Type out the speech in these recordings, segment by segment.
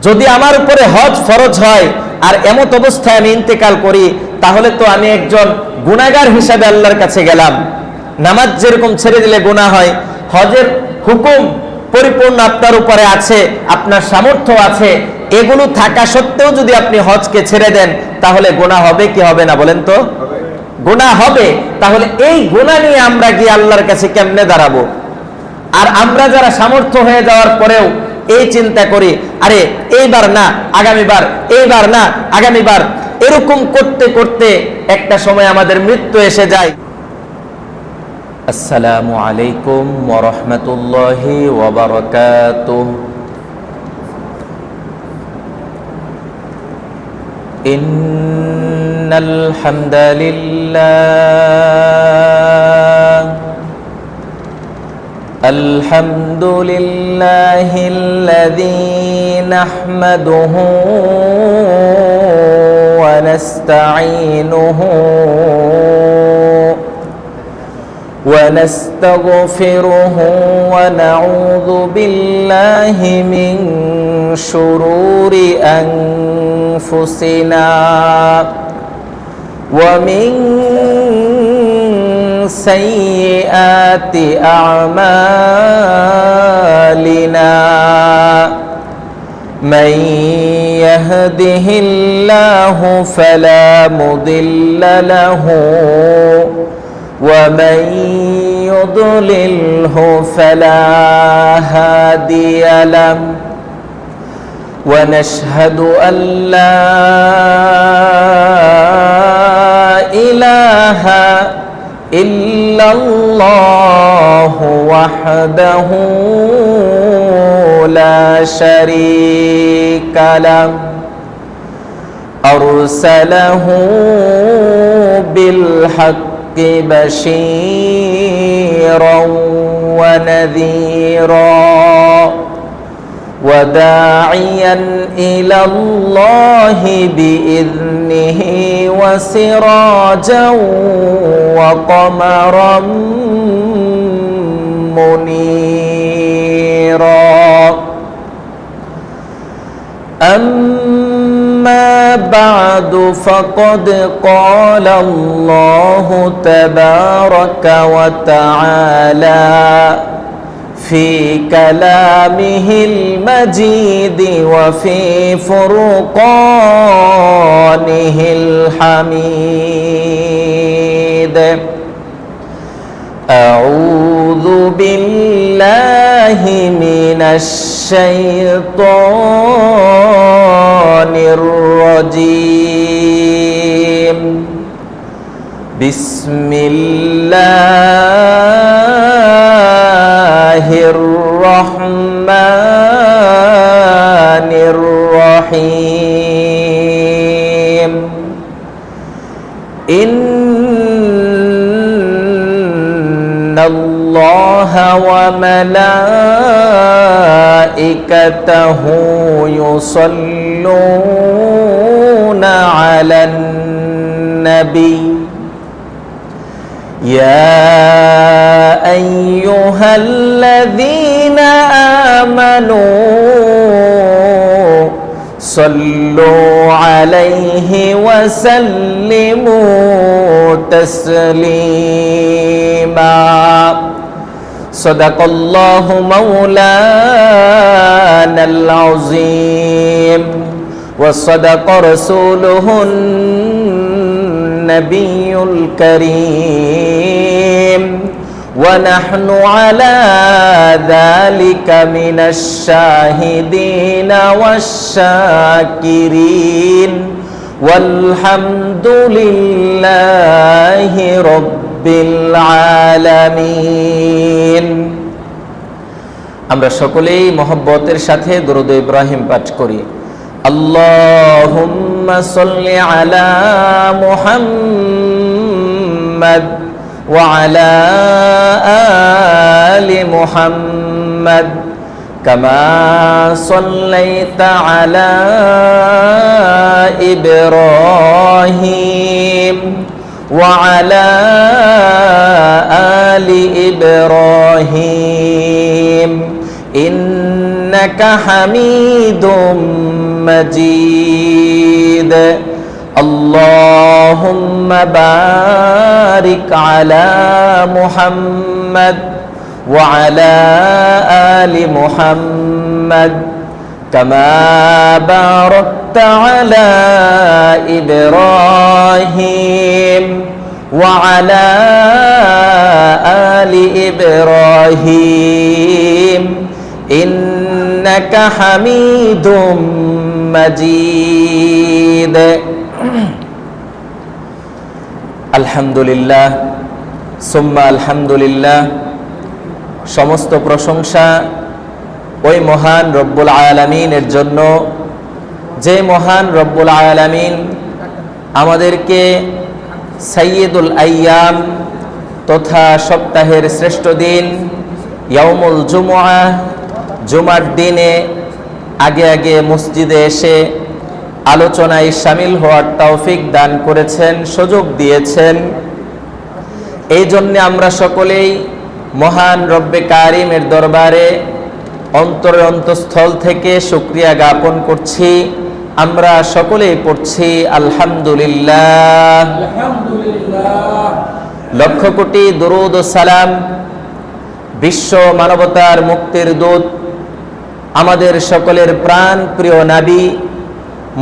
যদি আমার উপরে হজ ফরজ হয় আর এমত অবস্থায় আমি ইন্তেকাল করি, তাহলে তো আমি একজন গুনাহগার হিসাবে আল্লাহর কাছে গেলাম। নামাজ যেরকম ছেড়ে দিলে গুনাহ হয়, হজের হুকুম পরিপূর্ণ আপনার উপরে আছে, আপনার সামর্থ্য আছে, এগুলো থাকা সত্ত্বেও যদি আপনি হজকে ছেড়ে দেন, তাহলে গুনাহ হবে কি হবে না বলেন তো? গুনাহ হবে। তাহলে এই গুনাহ নিয়ে আমরা গিয়ে আল্লাহর কাছে কেমনে দাঁড়াবো? আর আমরা যারা সামর্থ্য হয়ে যাওয়ার পরেও এই চিন্তা করি, আরে এইবার না আগামীবার, এইবার না আগামীবার, এরকম করতে করতে একটা সময় আমাদের মৃত্যু এসে যায়। আসসালামু আলাইকুম ওয়া রাহমাতুল্লাহি ওয়া বারাকাতুহু। ইন্নাল হামদালিল্লাহ আলহামদুলিল্লাহিল্লাযী নাহমাদুহু ওয়া নাস্তাঈনুহু ونستغفره ونعوذ بالله من شرور أنفسنا ومن سيئات أعمالنا من يهده الله فلا مضل له ومن يضلله فلا هادي له ونشهد أن لا إله إلا الله وحده لا شريك له أرسله بالحق بشيرا ونذيرا وداعيا إلى الله بإذنه وسراجا وقمرا منيرا أما بعد فقد قال الله تبارك وتعالى في كلامه المجيد وفي فرقانه الحميد أعوذ بالله من الشيطان الرجيم بسم الله الرحمن الرحيم إن الله وملائكته يصلون على النبي يا أيها الذين آمنوا صلوا عليه وسلموا تسليما صدق الله مولانا العظيم وصدق رسوله النبي الكريم ونحن على ذلك من الشاهدين والشاكرين والحمد لله رب العالمين। আমরা সকলেই মহব্বতের সাথে দরুদ ইব্রাহিম পাঠ করি। আল্লাহুম্মা সাল্লি আলা মুহাম্মাদ ওয়া আলা আলি মুহাম্মাদ কামা সাল্লাইতা আলা ইব্রাহিম ওয়া আলা আলি ইব্রাহিম ইন্নাকা হামিদুম মাজিদ। আল্লাহুম্মা বারিক আলা মুহাম্মাদ ওয়া আলা আলি মুহাম্মাদ কামা বারাকতা আলা ইব্রাহিম ওয়া আলা আলি ইব্রাহিম ইন্নাকা হামিদুম মাজিদ। আলহামদুলিল্লাহ সুম্মা আলহামদুলিল্লাহ। সমস্ত প্রশংসা ওই মহান রব্বুল আলামিনের জন্য, যে মহান রব্বুল আলামিন আমাদেরকে সাইয়্যিদুল আইয়াম তথা সপ্তাহের শ্রেষ্ঠ দিন ইয়াউমুল জুমআ, জুমার দিনে আগে আগে মসজিদে এসে আলোচনায় শামিল হওয়ার তৌফিক দান করেছেন, সুযোগ দিয়েছেন। এই জন্যে আমরা সকলেই মহান রব্বে কারিমের দরবারে অন্তরের অন্তঃস্থল থেকে শুকরিয়া জ্ঞাপন করছি। আমরা সকলেই পড়ছি আলহামদুলিল্লাহ। লক্ষ কোটি দুরূদ ও সালাম বিশ্ব মানবতার মুক্তির দূত আমাদের সকলের প্রাণ প্রিয় নবী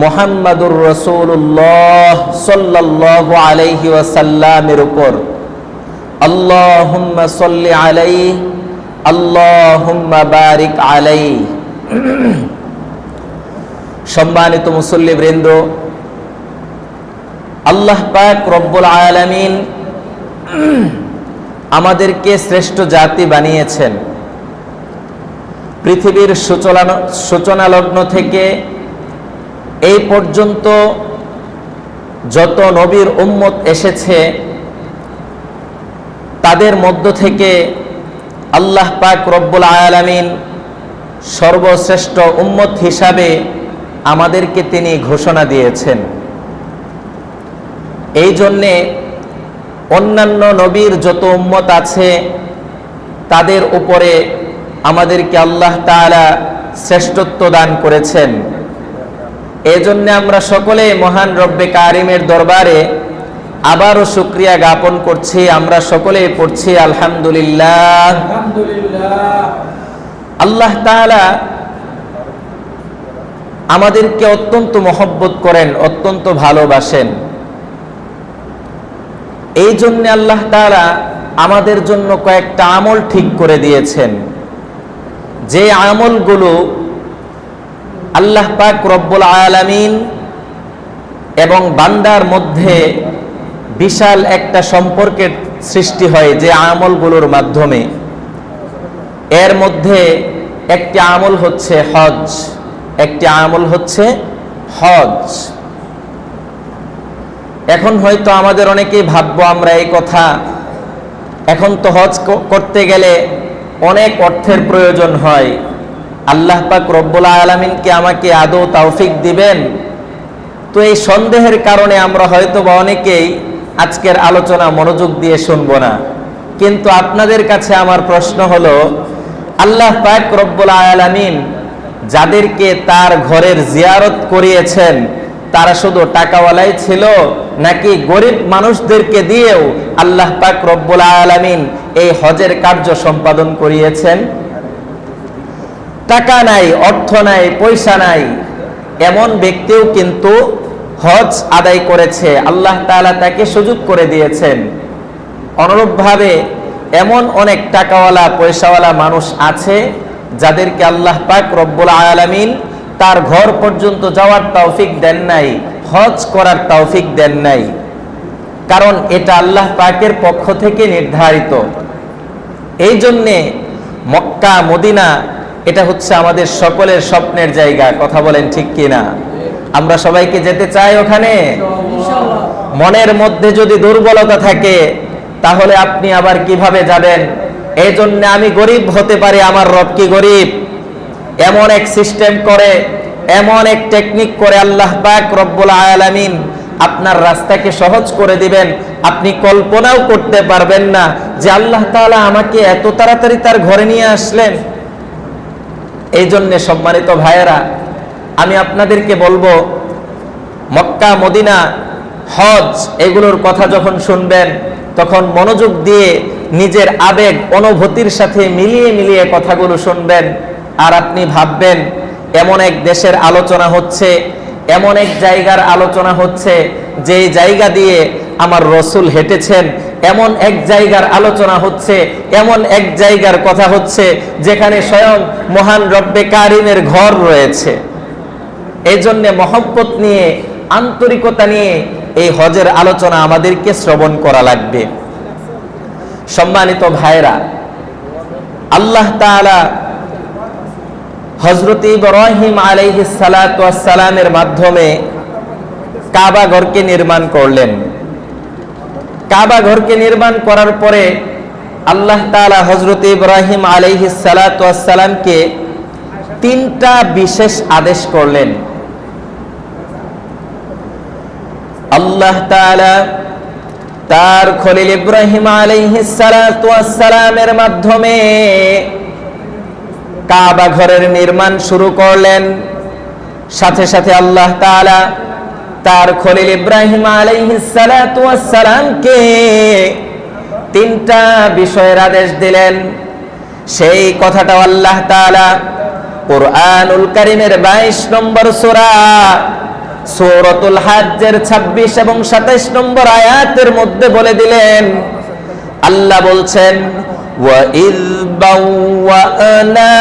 মুহাম্মাদুর রাসূলুল্লাহ সাল্লাল্লাহু আলাইহি ওয়াসাল্লামের উপর আল্লাহুম্মা সাল্লি আলাইহি আল্লাহুম্মা বারিক আলাইহি। সম্মানিত মুসল্লিবৃন্দ, আল্লাহ পাক রব্বুল আলামিন আমাদেরকে শ্রেষ্ঠ জাতি বানিয়েছেন। পৃথিবীর সূচনা লগ্ন থেকে এই পর্যন্ত যত নবীর উম্মত এসেছে তাদের মধ্য থেকে আল্লাহ পাক রব্বুল আলামিন সর্বশ্রেষ্ঠ উম্মত হিসাবে আমাদেরকে তিনি ঘোষণা দিয়েছেন। এই জন্যে অন্যান্য নবীর যত উম্মত আছে তাদের উপরে আমাদেরকে আল্লাহ তাআলা শ্রেষ্ঠত্ব দান করেছেন। এই জন্য আমরা সকলে মহান রব্বে কারিমের দরবারে আবারও শুকরিয়া জ্ঞাপন করছি। আমরা সকলে পড়ছি আলহামদুলিল্লাহ। আল্লাহ তাআলা আমাদেরকে অত্যন্ত মহব্বত করেন, অত্যন্ত ভালোবাসেন। এই জন্য আল্লাহ তাআলা আমাদের জন্য কয়েকটা আমল ঠিক করে দিয়েছেন, যে আমলগুলো আল্লাহ পাক রব্বুল আলামিন এবং বান্দার মধ্যে বিশাল একটা সম্পর্কের সৃষ্টি হয় যে আমলগুলোর মাধ্যমে। এর মধ্যে একটি আমল হচ্ছে হজ, একটি আমল হচ্ছে হজ। এখন হয়তো আমাদের অনেকেই ভাববো আমরা এই কথা, এখন তো হজ করতে গেলে অনেক অর্থের প্রয়োজন হয়, আল্লাহ পাক রব্বুল আলামিন কি আমাকে আদৌ তৌফিক দিবেন? তো এই সন্দেহের কারণে আমরা হয়তো বা অনেকেই আজকের আলোচনা মনোযোগ দিয়ে শুনবো না। কিন্তু আপনাদের কাছে আমার প্রশ্ন হলো, আল্লাহ পাক রব্বুল আলামিন যাদেরকে তার ঘরের জিয়ারত করিয়েছেন তারা শুধু টাকাওয়ালাই ছিল, নাকি গরিব মানুষদেরকে দিয়েও আল্লাহ পাক রব্বুল আলামিন এই হজের কার্য সম্পাদন করিয়েছেন? টাকা নাই, অর্থ নাই, পয়সা নাই, এমন ব্যক্তিও কিন্তু হজ আদায় করেছে, আল্লাহ তাআলা তাকে সুযোগ করে দিয়েছেন। অনুরূপভাবে এমন অনেক টাকাওয়ালা পয়সাওয়ালা মানুষ আছে যাদেরকে আল্লাহ পাক রব্বুল আলামিন তার ঘর পর্যন্ত যাওয়ার তৌফিক দেন নাই, হজ করার তৌফিক দেন নাই, কারণ এটা আল্লাহ পাকের পক্ষ থেকে নির্ধারিত। এই জন্যে মক্কা মদিনা এটা হচ্ছে আমাদের সকলের স্বপ্নের জায়গা। কথা বলেন ঠিক কিনা? আমরা সবাইকে যেতে চাই ওখানে। মনের মধ্যে যদি দুর্বলতা থাকে তাহলে আপনি আবার কিভাবে যাবেন? এই জন্য আমি গরিব হতে পারি, আমার রব কি গরিব? এমন এক সিস্টেম করে, এমন এক টেকনিক করে আল্লাহ পাক রব্বুল আলামিন আপনার রাস্তাকে সহজ করে দিবেন। আপনি কল্পনাও করতে পারবেন না যে আল্লাহ তাআলা আমাকে এত তাড়াতাড়ি তার ঘরে নিয়ে আসলেন। এই জন্যে সম্মানিত ভাইয়েরা, আমি আপনাদেরকে বলবো, মক্কা মদিনা হজ এগুলোর কথা যখন শুনবেন তখন মনোযোগ দিয়ে নিজের আবেগ অনুভূতির সাথে মিলিয়ে মিলিয়ে কথাগুলো শুনবেন। আর আপনি ভাববেন এমন এক দেশের আলোচনা হচ্ছে, এমন এক জায়গার আলোচনা হচ্ছে যে জায়গা দিয়ে আমার রসুল হেঁটেছেন, এমন এক জায়গার আলোচনা হচ্ছে, এমন এক জায়গার কথা হচ্ছে যেখানে স্বয়ং মহান রব্বে কারিমের ঘর রয়েছে। এই জন্যে মহব্বত নিয়ে, আন্তরিকতা নিয়ে এই হজের আলোচনা আমাদেরকে শ্রবণ করা লাগবে। সম্মানিত ভাইরা, আল্লাহ তাআলা হযরত ইব্রাহিম আলাইহিস সালাতু ওয়াস সালামের মাধ্যমে কাবা ঘরকে নির্মাণ করলেন। কাবা ঘরকে নির্মাণ করার পরে আল্লাহ তাআলা হযরত ইব্রাহিম আলাইহিস সালাতু ওয়াস সালামকে তিনটা বিশেষ আদেশ করলেন। আল্লাহ তাআলা তার খলিল ইব্রাহিম আলাইহিস সালাতু ওয়াস সালামের মাধ্যমে কাবা ঘরের নির্মাণ শুরু করলেন। সাথে সাথে আল্লাহ তাআলা তার খলিল ইব্রাহিম আলাইহিস সালাতু ওয়াস সালামকে তিনটা বিষয়ের আদেশ দিলেন। সেই কথাটা আল্লাহ তাআলা কুরআনুল কারীমের 22 নম্বর সূরা সূরাতুল হজ্জের 26 এবং 27 নম্বর আয়াতের মধ্যে বলে দিলেন। আল্লাহ বলছেন, وَإِذْ بَوَّأْنَا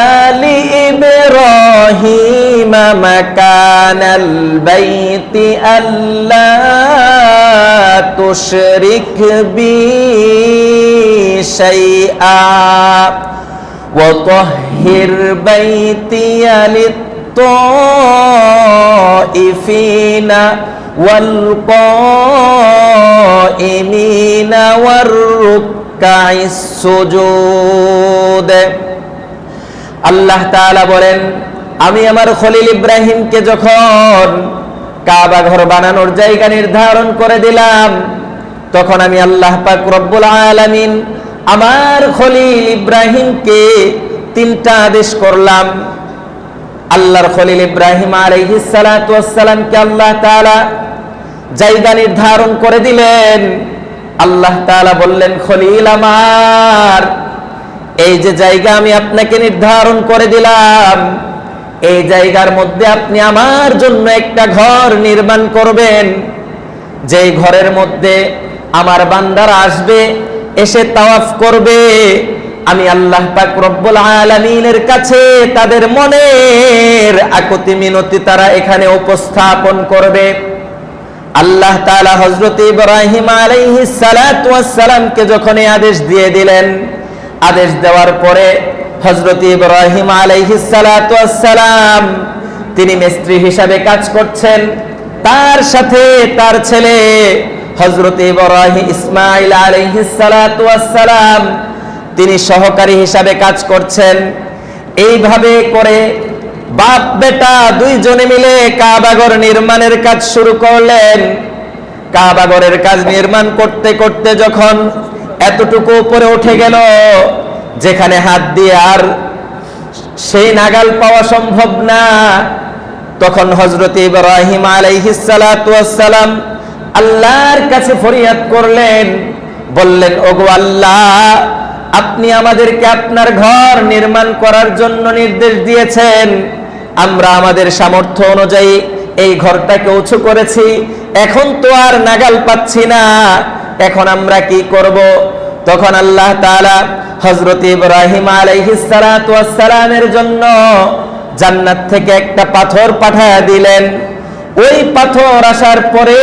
لِإِبْرَاهِيمَ مَكَانَ الْبَيْتِ أَلَّا تُشْرِكْ بِي شَيْئًا وَطَهِّرْ بَيْتِيَ لِلطَّائِفِينَ وَالْقَائِمِينَ وَالرُّكَّعِ السُّجُودِ। আল্লাহ তাআলা বলেন, আমি আমার খলিল ইব্রাহিমকে যখন কাবা ঘর বানানোর জায়গা নির্ধারণ করে দিলাম, তখন আমি আল্লাহ পাক রব্বুল আলামিন আমার খলিল ইব্রাহিমকে তিনটা আদেশ করলাম। আল্লাহর খলিল ইব্রাহিম আলাইহিস সালাতু ওয়াস সালামকে আল্লাহ তাআলা জায়গা নির্ধারণ করে দিলেন। আল্লাহ তাআলা বললেন, খলিল আমার, এই যে জায়গা আমি আপনাকে নির্ধারণ করে দিলাম, এই জায়গার মধ্যে আপনি আমার জন্য একটা ঘর নির্মাণ করবেন। যেই ঘরের মধ্যে আমার বান্দারা আসবে, এসে তাওয়াফ করবে, আমি আল্লাহ পাক রব্বুল আলামিনের কাছে তাদের মনের আকুতি মিনতি তারা এখানে উপস্থাপন করবে। আল্লাহ তাআলা হযরত ইব্রাহিম আলাইহিস সালাতু ওয়াস সালামকে যখন এই আদেশ দিয়ে দিলেন, আদেশ দেওয়ার পরে হযরত ইব্রাহিম আলাইহিস সালাতু ওয়াস সালাম তিনি মিস্ত্রি হিসাবে কাজ করছেন। তার সাথে তার ছেলে হযরত ইব্রাহিম ইসমাঈল আলাইহিস সালাতু ওয়াস সালাম তিনি সহকারী হিসাবে কাজ করছেন। এইভাবে করে বাপ বেটা দুইজনে মিলে কাবা ঘর নির্মাণের কাজ শুরু করলেন। কাবা ঘরের কাজ নির্মাণ করতে করতে যখন এতটুকু উপরে উঠে গেল যেখানে হাত দিয়ে আর সেই নাগাল পাওয়া সম্ভব না, তখন হযরত ইব্রাহিম আলাইহিস সালাতু ওয়াস সালাম আল্লাহর কাছে ফরিয়াদ করলেন, বললেন, ওগো আল্লাহ, আপনি আমাদেরকে আপনার ঘর নির্মাণ করার জন্য নির্দেশ দিয়েছেন, আমরা আমাদের সামর্থ্য অনুযায়ী এই ঘরটাকে উঁচু করেছি, এখন তো আর নাগাল পাচ্ছি না, এখন আমরা কি করব? তখন আল্লাহ তাআলা হযরত ইব্রাহিম আলাইহিস সালাতু ওয়াস সালামের জন্য জান্নাত থেকে একটা পাথর পাঠায়া দিলেন। ওই পাথর আসার পরে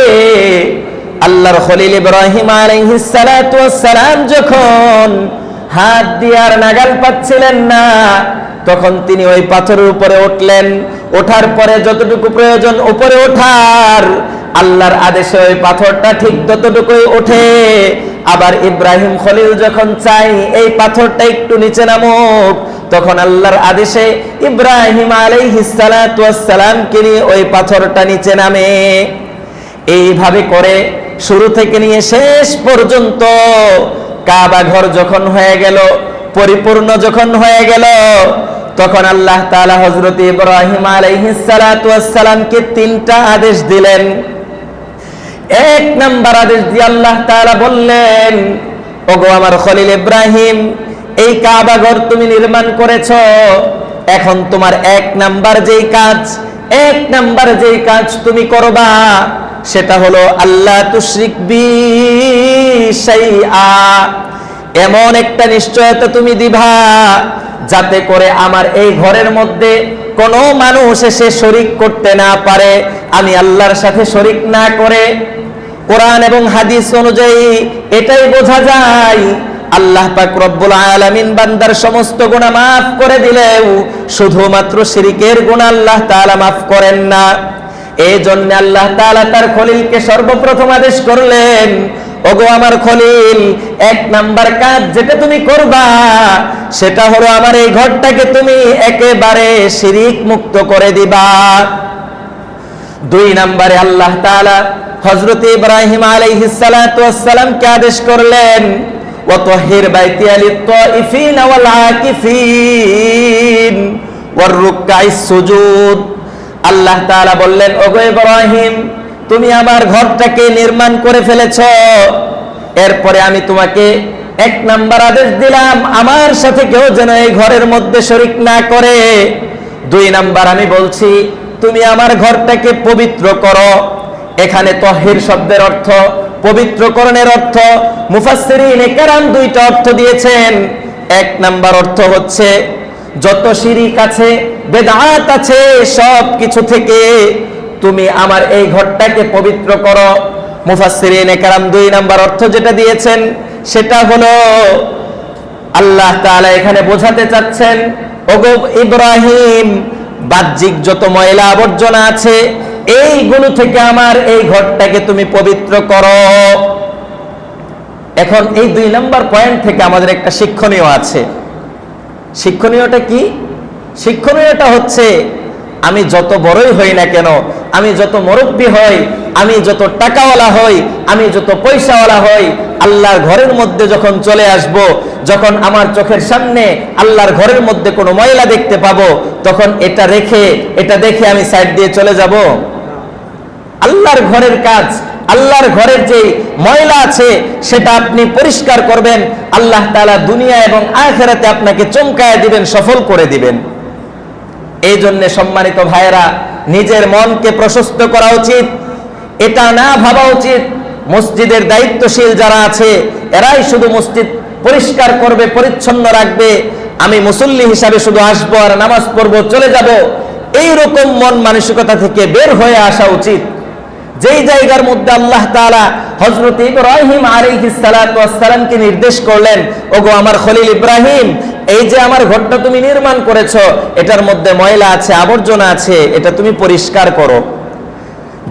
আল্লাহর খলিল ইব্রাহিম আলাইহিস সালাতু ওয়াস সালাম যখন হাত দিয়ে আর নাগাল পাচ্ছিলেন না, তখন তিনি ওই পাথরের উপরে উঠলেন। ওঠার পরে যতটুকু প্রয়োজন উপরে ওঠার, আল্লাহর আদেশে ওই পাথরটা ঠিক ততটুকুই ওঠে। আবার ইব্রাহিম খলিল যখন চাই এই পাথরটা একটু নিচে নামুক, তখন আল্লাহর আদেশে ইব্রাহিম আলাইহিস সালাতু ওয়াস সালামকে নিয়ে ওই পাথরটা নিচে নামে। এইভাবে করে শুরু থেকে নিয়ে শেষ পর্যন্ত কাবা ঘর যখন হয়ে গেল, পরিপূর্ণ যখন হয়ে গেল, তখন আল্লাহ তাআলা হযরত ইব্রাহিম আলাইহিস সালাতু ওয়াস সালামকে তিনটা আদেশ দিলেন। এক নাম্বার আদেশ দিয়ে আল্লাহ তাআলা বললেন, ওগো আমার খলিল ইব্রাহিম, এই কাবা ঘর তুমি নির্মাণ করেছো, এখন তোমার এক নাম্বার যেই কাজ তুমি করবা সেটা হলো আল্লাহ তুশরিক বি শাইআ, এমন একটা নিশ্চয়তা তুমি দিবা যাতে করে আমার এই ঘরের মধ্যে কোনো মানুষ এসে শরীক করতে না পারে, আমি আল্লাহর সাথে শরীক না করে। কোরআন এবং হাদিস অনুযায়ী এটাই বোঝা যায় আল্লাহ পাক রব্বুল আলামিন বান্দার সমস্ত গুনাহ মাফ করে দিলেও শুধুমাত্র শিরকের গুনাহ আল্লাহ তাআলা মাফ করেন না। এই জন্য আল্লাহ তাআলা তার খলিলকে সর্বপ্রথম আদেশ করলেন, ওগো আমার খলিল, এক নাম্বার কাজ যেটা তুমি করবা সেটা হলো আমার এই ঘরটাকে তুমি একেবারে শিরক মুক্ত করে দিবা। দুই নম্বরে আল্লাহ তাআলা হযরত ইব্রাহিম আলাইহিস সালাতু ওয়াস সালামকে আদেশ করলেন, ওয়াতহির বাইতিয়া লিত-তাইফিন ওয়াল আকিফিন ওয়ার রুকআইস সুজুদ। আল্লাহ তাআলা বললেন, ওগো ইব্রাহিম, তুমি আমার ঘরটাকে নির্মাণ করে ফেলেছো, এরপরে আমি তোমাকে এক নাম্বার আদেশ দিলাম আমার সাথে কেউ যেন এই ঘরের মধ্যে শরীক না করে। দুই নাম্বার আমি বলছি তুমি আমার ঘরটাকে পবিত্র করো। এখানে তাহির শব্দের অর্থ, পবিত্রকরণের অর্থ মুফাসসিরিনে কেরাম দুইটা অর্থ দিয়েছেন। এক নাম্বার অর্থ হচ্ছে যত শিরিক আছে, বেদাত আছে, সব কিছু থেকে তুমি আমার এই ঘরটাকে পবিত্র করো। মুফাসসিরিনে কেরাম দুই নাম্বার অর্থ যেটা দিয়েছেন সেটা হলো আল্লাহ তাআলা এখানে বোঝাতে চাচ্ছেন, ওগো ইব্রাহিম, বাহ্যিক যত ময়লা আবর্জনা আছে এইগুলো থেকে আমার এই ঘরটাকে তুমি পবিত্র করো। এখন এই দুই নাম্বার পয়েন্ট থেকে আমাদের একটা শিক্ষণীয় আছে। শিক্ষণীয়টা কি? শিক্ষণীয়টা হচ্ছে আমি যত বড়ই হই না কেন, আমি যত মুরব্বি হই, আমি যত টাকাওয়ালা হই, আমি যত পয়সাওয়ালা হই, আল্লাহর ঘরের মধ্যে যখন চলে আসব, যখন আমার চোখের সামনে আল্লাহর ঘরের মধ্যে কোনো ময়লা দেখতে পাবো, তখন এটা দেখে আমি সাইড দিয়ে চলে যাব? আল্লাহর ঘরের কাজ, আল্লাহর ঘরের যে ময়লা আছে সেটা আপনি পরিষ্কার করবেন, আল্লাহ তাআলা দুনিয়া এবং আখিরাতে আপনাকে চমকায় দিবেন, সফল করে দিবেন। এই জন্য সম্মানিত ভাইয়েরা, নিজের মনকে প্রশস্ত করা উচিত। এটা না ভাবা উচিত মসজিদের দায়িত্বশীল যারা আছে এরাই শুধু মসজিদ পরিষ্কার করবে, পরিচ্ছন্ন রাখবে, আমি মুসল্লি হিসাবে শুধু আসবো আর নামাজ পড়বো, চলে যাব, এইরকম মন মানসিকতা থেকে বের হয়ে আসা উচিত। যেই জায়গার মধ্যে আল্লাহ তাআলা হযরত ইব্রাহিম আলাইহিস সালাতু ওয়াস সালামকে নির্দেশ করলেন, ওগো আমার খলিল ইব্রাহিম, এই যে আমার ঘরটা তুমি নির্মাণ করেছো, এটার মধ্যে ময়লা আছে, আবর্জনা আছে, এটা তুমি পরিষ্কার করো।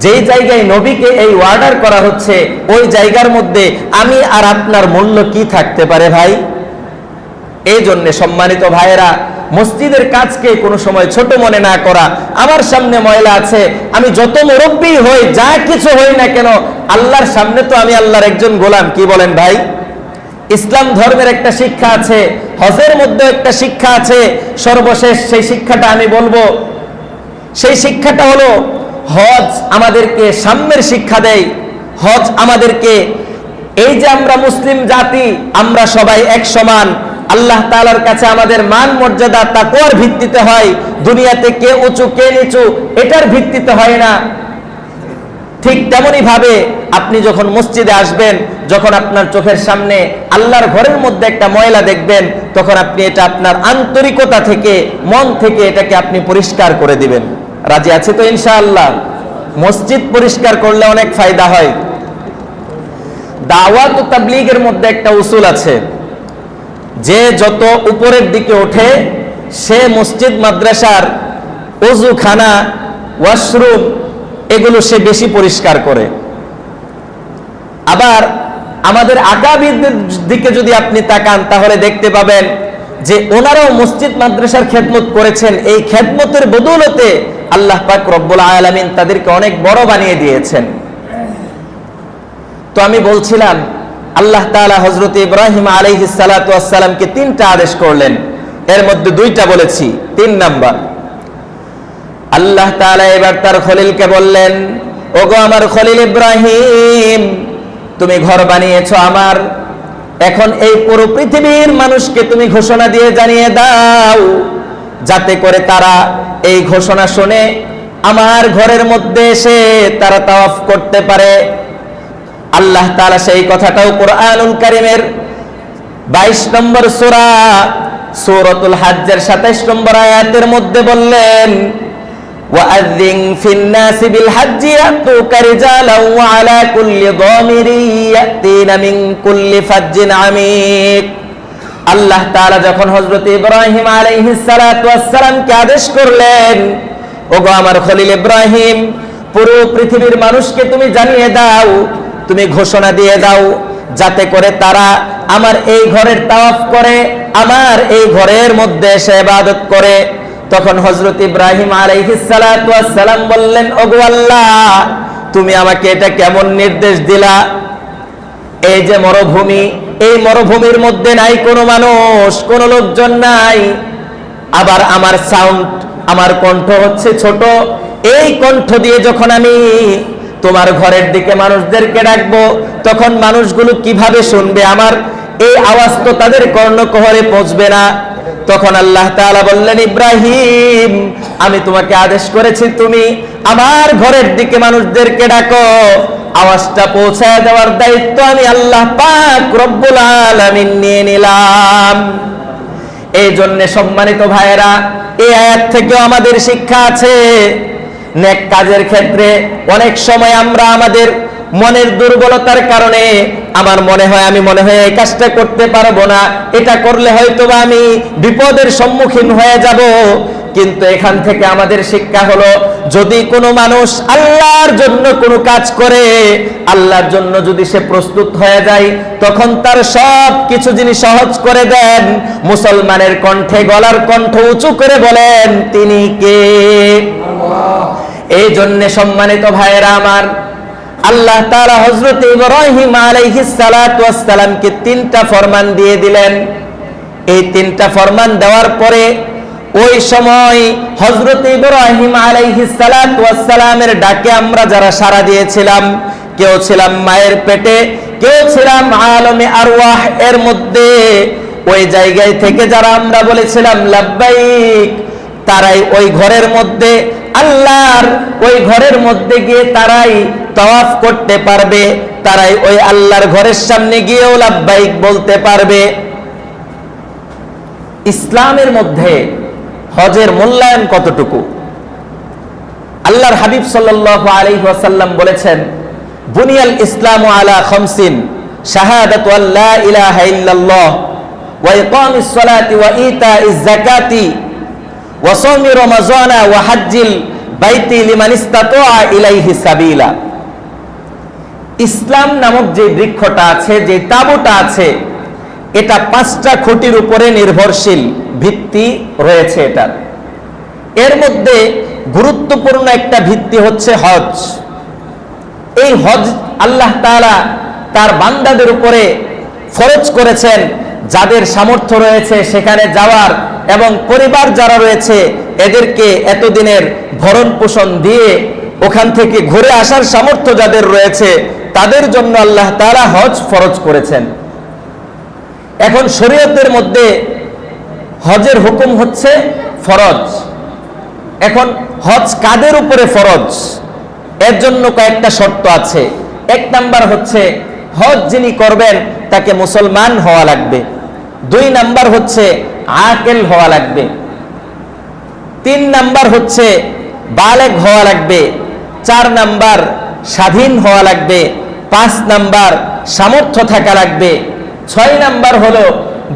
যেই জায়গায় নবীকে এই অর্ডার করা হচ্ছে, ওই জায়গার মধ্যে আমি আর আপনার মূল্য কি থাকতে পারে ভাই? এই জন্য সম্মানিত ভাইয়েরা, মসজিদের কাজকে কোনো সময় ছোট মনে না করা। আমার সামনে ময়লা আছে, আমি যত মুরব্বি হই, যা কিছু হই না কেন, আল্লাহর সামনে তো আমি আল্লাহর একজন গোলাম। কি বলেন ভাই? ইসলাম ধর্মের একটা শিক্ষা আছে, হজের মধ্যে একটা শিক্ষা আছে। সর্বশেষ সেই শিক্ষাটা আমি বলবো, সেই শিক্ষাটা হলো হজ আমাদেরকে সাম্যের শিক্ষা দেয়। হজ আমাদেরকে, এই যে আমরা মুসলিম জাতি, আমরা সবাই এক সমান, আল্লাহ তাআলার কাছে আমাদের মান মর্যাদা তাকওয়ার ভিত্তিতে হয়, দুনিয়াতে কে উঁচু কে নিচু এটার ভিত্তিতে হয় না। ঠিক তেমনি ভাবে আপনি যখন মসজিদে আসবেন, যখন আপনার চোখের সামনে আল্লাহর ঘরের মধ্যে একটা ময়লা দেখবেন, তখন আপনি এটা আপনার আন্তরিকতা থেকে, মন থেকে এটাকে আপনি পরিষ্কার করে দিবেন। রাজি আছে তো ইনশাআল্লাহ? মসজিদ পরিষ্কার করলে অনেক ফায়দা হয়। দাওয়াত ও তাবলীগের মধ্যে একটা উসুল আছে, যে যত উপরের দিকে ওঠে সে মসজিদ মাদ্রাসার ওযুখানা, ওয়াশরুম এগুলো সে বেশি পরিষ্কার করে। আবার আমাদের আকাবিরদের দিকে যদি আপনি তাকান, তাহলে দেখতে পাবেন যে ওনারাও মসজিদ মাদ্রাসার খেদমত করেছেন। এই খেদমতের বদৌলতে আল্লাহ পাক রব্বুল আলামিন তাদেরকে অনেক বড় বানিয়ে দিয়েছেন। তো আমি বলছিলাম, আল্লাহ তাআলা হযরত ইব্রাহিম আলাইহিস সালাতু ওয়াস সালামকে তিনটা আদেশ করলেন। এর মধ্যে দুইটা বলেছি, 3 নাম্বার আল্লাহ তাআলা এবার তার খলিলকে বললেন, ওগো আমার খলিল ইব্রাহিম, তুমি ঘর বানিয়েছো আমার, এখন এই পুরো পৃথিবীর মানুষকে তুমি ঘোষণা দিয়ে জানিয়ে দাও, যাতে করে তারা এই ঘোষণা শুনে আমার ঘরের মধ্যে এসে তারা তাওয়াফ করতে পারে। আল্লাহ তাআলা সেই কথাটাও কুরআনুল কারীমের 22 নম্বর সূরা সূরাতুল হজ্জের 27 নম্বর আয়াতের মধ্যে বললেন, وَأَذِّنْ فِي النَّاسِ بِالْحَجِّ يَأْتُوكَ رِجَالًا وَعَلَى كُلِّ ضَامِرٍ يَأْتِينَ مِنْ كُلِّ فَجٍّ عَمِيقٍ। আল্লাহ তাআলা যখন হযরত ইব্রাহিম আলাইহিস সালাতু ওয়াস সালামকে আদেশ করলেন, ওগো আমার খলিল ইব্রাহিম, পুরো পৃথিবীর মানুষকে তুমি জানিয়ে দাও, তুমি ঘোষণা দিয়ে দাও, যাতে করে তারা আমার এই ঘরের তাওয়াফ করে, আমার এই ঘরের মধ্যে এসে ইবাদত করে। তখন হযরত ইব্রাহিম আলাইহিস সালাতু ওয়াস সালাম বললেন, ওগো আল্লাহ, তুমি আমাকে এটা কেমন নির্দেশ দিলা? এই যে মরুভূমি, এই মরুভূমির মধ্যে নাই কোনো মানুষ, কোনো লোকজন নাই, আবার আমার সাউন্ড, আমার কণ্ঠ হচ্ছে ছোট, এই কণ্ঠ দিয়ে যখন আমি তোমার ঘরের দিকে মানুষদেরকে ডাকবো, তখন মানুষগুলো কিভাবে শুনবে? আমার এই আওয়াজ তো তাদের কর্ণকুহরে পৌঁছবে না। তখন আল্লাহ তাআলা বললেন, ইব্রাহিম, আমি তোমাকে আদেশ করেছি, তুমি আমার ঘরের দিকে মানুষদেরকে ডাকো, আওয়াজটা পৌঁছায় দেওয়ার দায়িত্ব আমি আল্লাহ পাক রব্বুল আলামিন নিয়ে নিলাম। এই জন্য সম্মানিত ভাইয়েরা, এই আয়াত থেকেও আমাদের শিক্ষা আছে। নেক কাজের ক্ষেত্রে অনেক সময় আমরা আমাদের মনের দুর্বলতার কারণে আমার মনে হয় এই কাজটা করতে পারবো না, এটা করলে হয়তো আমি বিপদের সম্মুখীন হয়ে যাব। কিন্তু এখান থেকে আমাদের শিক্ষা হলো, যদি কোনো মানুষ আল্লাহর জন্য কোনো কাজ করে, আল্লাহর জন্য যদি সে প্রস্তুত হয়ে যায়, তখন তার সব কিছু যিনি সহজ করে দেন, মুসলমানের কণ্ঠে গলার কণ্ঠ উঁচু করে বলেন, তিনি কে? আল্লাহ। এই জন্য সম্মানিত ভাইয়েরা আমার, আল্লাহ তাআলা হযরত ইব্রাহিম আলাইহিস সালাতু ওয়াস সালামকে 3টা ফরমান দিয়ে দিলেন। এই 3টা ফরমান দেওয়ার পরে ওই সময় হযরত ইব্রাহিম আলাইহিস সালাতু ওয়াস সালামের ডাকে আমরা যারা সাড়া দিয়েছিলাম, কেউ ছিলাম মায়ের পেটে, কেউ ছিলাম আলমে আরওয়াহ এর মধ্যে, ওই জায়গায় থেকে যারা আমরা বলেছিলাম লাব্বাইক, তারাই ওই ঘরের মধ্যে, আল্লাহর ওই ঘরের মধ্যে গিয়ে তারাই তাওয়াফ করতে পারবে, তারাই ওই আল্লাহর ঘরের সামনে গিয়েও লাব্বাইক বলতে পারবে। ইসলামের মধ্যে হজের মূল্যায়ন কতটুকু? আল্লাহর হাবিব সাল্লাল্লাহু আলাইহি ওয়াসাল্লাম বলেছেন, বুনিয়াল ইসলামু আলা খামসিন, শাহাদাতু আল্লা ইলাহা ইল্লাল্লাহ, ওয়া ইকামিস সালাতি ওয়া ইতাইজ যাকাতি ওয়া সাওমি রমাযানা ওয়া হজ্জিল বাইতি লিমান ইসতাতা ইলাইহি সাবিলা। ইসলাম নামক যে বৃক্ষটা আছে, যে তাবুটা আছে, এটা 5টা খুঁটির উপরে নির্ভরশীল, ভিত্তি রয়েছে এটার। এর মধ্যে গুরুত্বপূর্ণ একটা ভিত্তি হচ্ছে হজ। এই হজ আল্লাহ তাআলা তার বান্দাদের উপরে ফরজ করেছেন, যাদের সামর্থ্য রয়েছে সেখানে যাওয়ার, এবং পরিবার যারা রয়েছে এদেরকে এতদিনের ভরণ পোষণ দিয়ে ওখান থেকে ঘুরে আসার সামর্থ্য যাদের রয়েছে, তাদের জন্য আল্লাহ তাআলা হজ ফরজ করেছেন। এখন শরীয়তের মধ্যে হজের হুকুম হচ্ছে ফরজ। এখন হজ কাদের উপরে ফরজ? এর জন্য কয়েকটা শর্ত আছে। 1 নাম্বার হচ্ছে, হজ যিনি করবেন তাকে মুসলমান হওয়া লাগবে। 2 নাম্বার হচ্ছে আকেল হওয়া লাগবে। 3 নাম্বার হচ্ছে বালেগ হওয়া লাগবে। 4 নাম্বার স্বাধীন হওয়া লাগবে। 5 নাম্বার সামর্থ্য থাকা লাগবে। 6 নাম্বার হলো,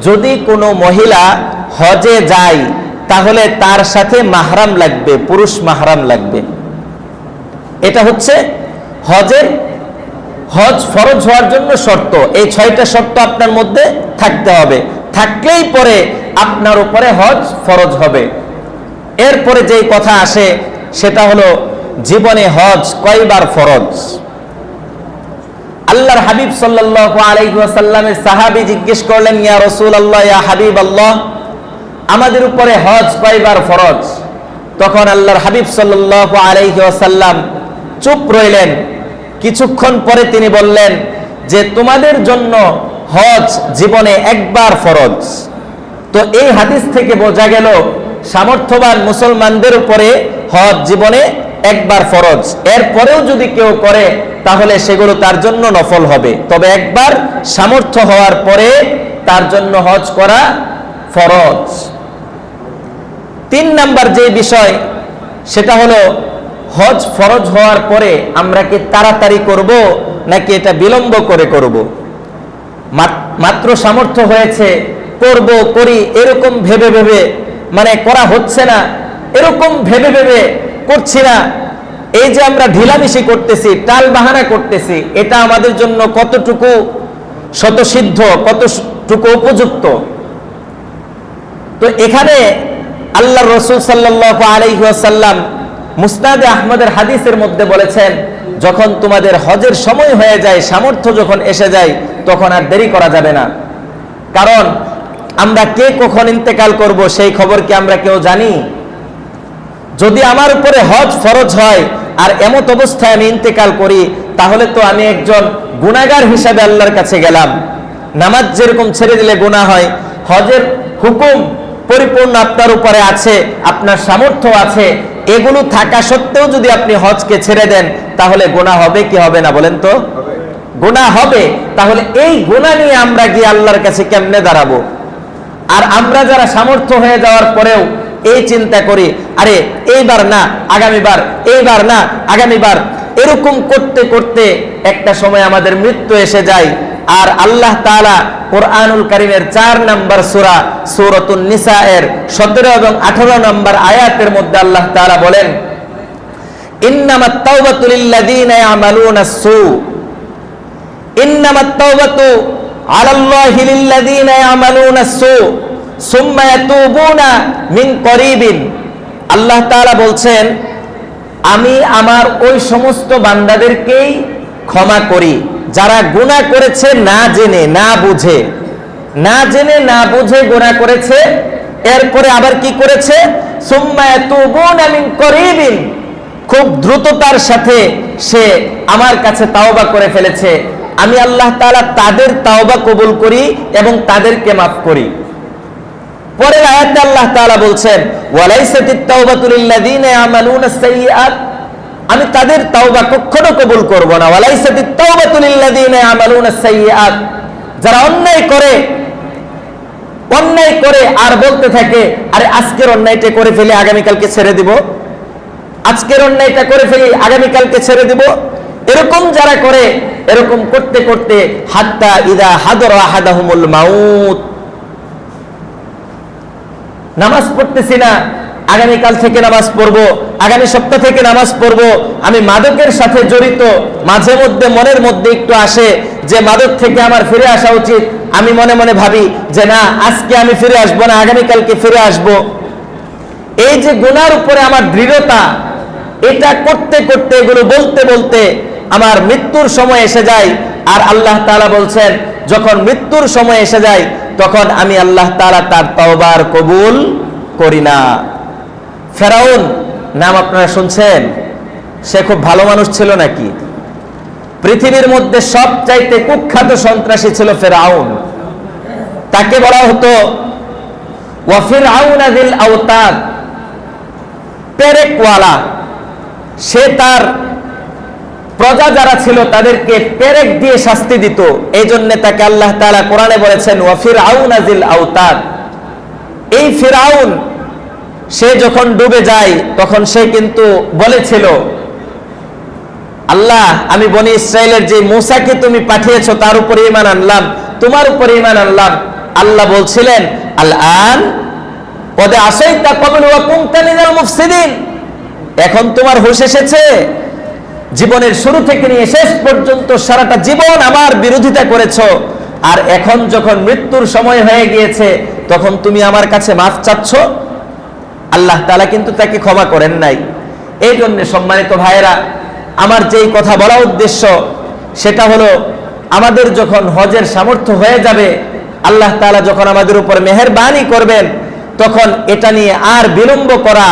যদি কোনো মহিলা হজে যায় তাহলে তার সাথে মাহরাম লাগবে, পুরুষ মাহরাম লাগবে। এটা হচ্ছে হজ ফরজ হওয়ার জন্য শর্ত। এই 6টা শর্ত আপনার মধ্যে থাকতে হবে, থাকলেই পরে আপনার উপরে হজ ফরজ হবে। এরপরে যেই কথা আসে সেটা হলো, জীবনে হজ কয়বার ফরজ? আল্লাহর হাবিব সাল্লাল্লাহু আলাইহি ওয়াসাল্লামের সাহাবী জিজ্ঞেস করলেন, ইয়া রাসূলুল্লাহ, ইয়া হাবিবাল্লাহ, আমাদের উপরে হজ কয়বার ফরজ? তখন আল্লাহর হাবিব সাল্লাল্লাহু আলাইহি ওয়াসাল্লাম চুপ রইলেন। কিছুক্ষণ পরে তিনি বললেন যে তোমাদের জন্য হজ জীবনে একবার ফরজ। তো এই হাদিস থেকে বোঝা গেল সামর্থ্যবান মুসলমানদের উপরে হজ জীবনে একবার ফরজ। এরপরেও যদি কেউ করে তাহলে সেগুলো তার জন্য নফল হবে, তবে একবার সামর্থ্য হওয়ার পরে তার জন্য হজ করা ফরজ। 3 নাম্বার যে বিষয় সেটা হলো হজ ফরজ হওয়ার পরে আমরা কি তাড়াতাড়ি করব নাকি এটা বিলম্ব করে করব? মাত্র সামর্থ্য হয়েছে করব করি এরকম ভেবে ভেবে মানে করা হচ্ছে না এরকম ভেবে ভেবে করছি না, এই যে আমরা ঢিলামিশি করতেছি, টাল বাহানা করতেছি, এটা আমাদের জন্য কতটুকু শতসিদ্ধ, কতটুকু উপযুক্ত? তো এখানে আল্লাহ রাসূল সাল্লাল্লাহু আলাইহি ওয়াসাল্লাম মুসনাদে আহমদের হাদিসের মধ্যে বলেছেন, যখন তোমাদের হজের সময় হয়ে যায়, সামর্থ্য যখন এসে যায়, তখন আর দেরি করা যাবে না। কারণ আমরা কে কখন ইন্তেকাল করব সেই খবর কি আমরা কেউ জানি? যদি আমার উপরে হজ ফরজ হয় আর এমত অবস্থায় আমি ইন্তেকাল করি, তাহলে তো আমি একজন গুনাহগার হিসাবে আল্লাহর কাছে গেলাম। নামাজ যেরকম ছেড়ে দিলে গুনাহ হয়, হজের হুকুম পরিপূর্ণ আপনার উপরে আছে, আপনার সামর্থ্য আছে, এগুলো থাকা সত্ত্বেও যদি আপনি হজকে ছেড়ে দেন তাহলে গুনাহ হবে কি হবে না বলেন তো? গুনাহ হবে। তাহলে এই গুনাহ নিয়ে আমরা গিয়ে আল্লাহর কাছে কেমনে দাঁড়াবো? আর আমরা যারা সামর্থ্য হয়ে যাওয়ার পরেও এই চিন্তা করি, আরে এইবার না আগামীবার, এইবার না আগামীবার, এরকম করতে করতে একটা সময় আমাদের মৃত্যু এসে যায়। আর আল্লাহ তাআলা কোরআনুল কারীমের 4 নম্বর সূরা সূরাতুন নিসা এর 17 এবং 18 নম্বর আয়াতের মধ্যে আল্লাহ তাআলা বলেন, ইন্নামাত তাওবাতু লিল্লাযীনা ইয়ামালুনাস সু, ইন্নামাত তাওবাতু আলাল্লাহি লিল্লাযীনা ইয়ামালুনাস সু সুম্মা ইয়াতুবুনা মিন করিবিন। আল্লাহ তাআলা বলছেন, আমি আমার ওই সমস্ত বান্দাদেরকেই ক্ষমা করি যারা গুনাহ করেছে না জেনে না বুঝে, না জেনে না বুঝে গুনাহ করেছে, এরপরে আবার কি করেছে? সুম্মা ইয়াতুবুনা মিন করিবিন, খুব দ্রুততার সাথে সে আমার কাছে তাওবা করে ফেলেছে। আমি আল্লাহ তাআলা তাদের তাওবা কবুল করি এবং তাদেরকে মাফ করি। পরের আয়াতে আল্লাহ তাআলা বলছেন, ওয়ালাইসাতিত তাওবাতু লিল্লাযীনা ইয়ামালুনাস সাইয়্যাত, আমি তাদের তাওবা কখনো কবুল করব না। ওয়ালাইসাতিত তাওবাতু লিল্লাযীনা ইয়ামালুনাস সাইয়্যাত, যারা অন্যায় করে আর বলতে থাকে, আরে আজকের অন্যায়টা করে ফেলে আগামীকালকে ছেড়ে দিব, আজকের অন্যায়টা করে ফেলি আগামীকালকে ছেড়ে দিব, এরকম যারা করে, এরকম করতে করতে হাত্তা ইদা হাদরা আহাদাহুমুল মাউত, নামাজ পড়তেছি না, আগামীকাল থেকে নামাজ পড়বো, আগামী সপ্তাহ থেকে নামাজ পড়বো, আমি মাদকের সাথে জড়িত, মাঝে মধ্যে মনের মধ্যে একটু আসে যে মাদক থেকে আমার ফিরে আসা উচিত, আমি মনে মনে ভাবি যে না আজকে আমি ফিরে আসবো না, আগামীকালকে ফিরে আসবো। এই যে গুনার উপরে আমার দৃঢ়তা, এটা করতে করতে এগুলো বলতে বলতে আমার মৃত্যুর সময় এসে যায়। আর আল্লাহ তাআলা বলছেন, যখন মৃত্যুর সময় এসে যায় তখন আমি আল্লাহ তাআলা তার তওবার কবুল করি না। ফেরাউন নাম আপনারা শুনছেন? সে খুব ভালো মানুষ ছিল নাকি? পৃথিবীর মধ্যে সবচাইতে কুখ্যাত সন্ত্রাসী ছিল ফেরাউন। তাকে বলা হতো ওয়া ফিরআউনা যিল আওতাদ, পেরেকওয়ালা। সে তার প্রজা যারা ছিল তাদেরকে পেরেক দিয়ে শাস্তি দিত। এই জন্য তাকে আল্লাহ তাআলা কোরআনে বলেছেন ওয়া ফিরআউনা যিল আওতাদ। এই ফিরআউন সে যখন ডুবে যায় তখন সে কিন্তু বলেছিল, আল্লাহ আমি বনি ইসরাইলের যে মূসাকে তুমি পাঠিয়েছো তার উপরে ঈমান আনলাম, তোমার উপরে ঈমান আনলাম। আল্লাহ বলছিলেন, আল আন কদ আসাইতা ক্বাবলু ওয়া কুনতা মিনাল মুফসিদিন, এখন তোমার হুঁশ এসেছে? জীবনের শুরু থেকে নিয়ে শেষ পর্যন্ত সারাটা জীবন আমার বিরোধিতা করেছো, আর এখন যখন মৃত্যুর সময় হয়ে গিয়েছে তখন তুমি আমার কাছে মাফ চাচ্ছ? আল্লাহ তাআলা কিন্তু তাকে ক্ষমা করেন নাই। এই জন্য সম্মানিত ভাইয়েরা, আমার যেই কথা বলা উদ্দেশ্য সেটা হলো, আমাদের যখন হজের সামর্থ্য হয়ে যাবে, আল্লাহ তাআলা যখন আমাদের উপর মেহেরবানি করবেন, তখন এটা নিয়ে আর বিলম্ব করা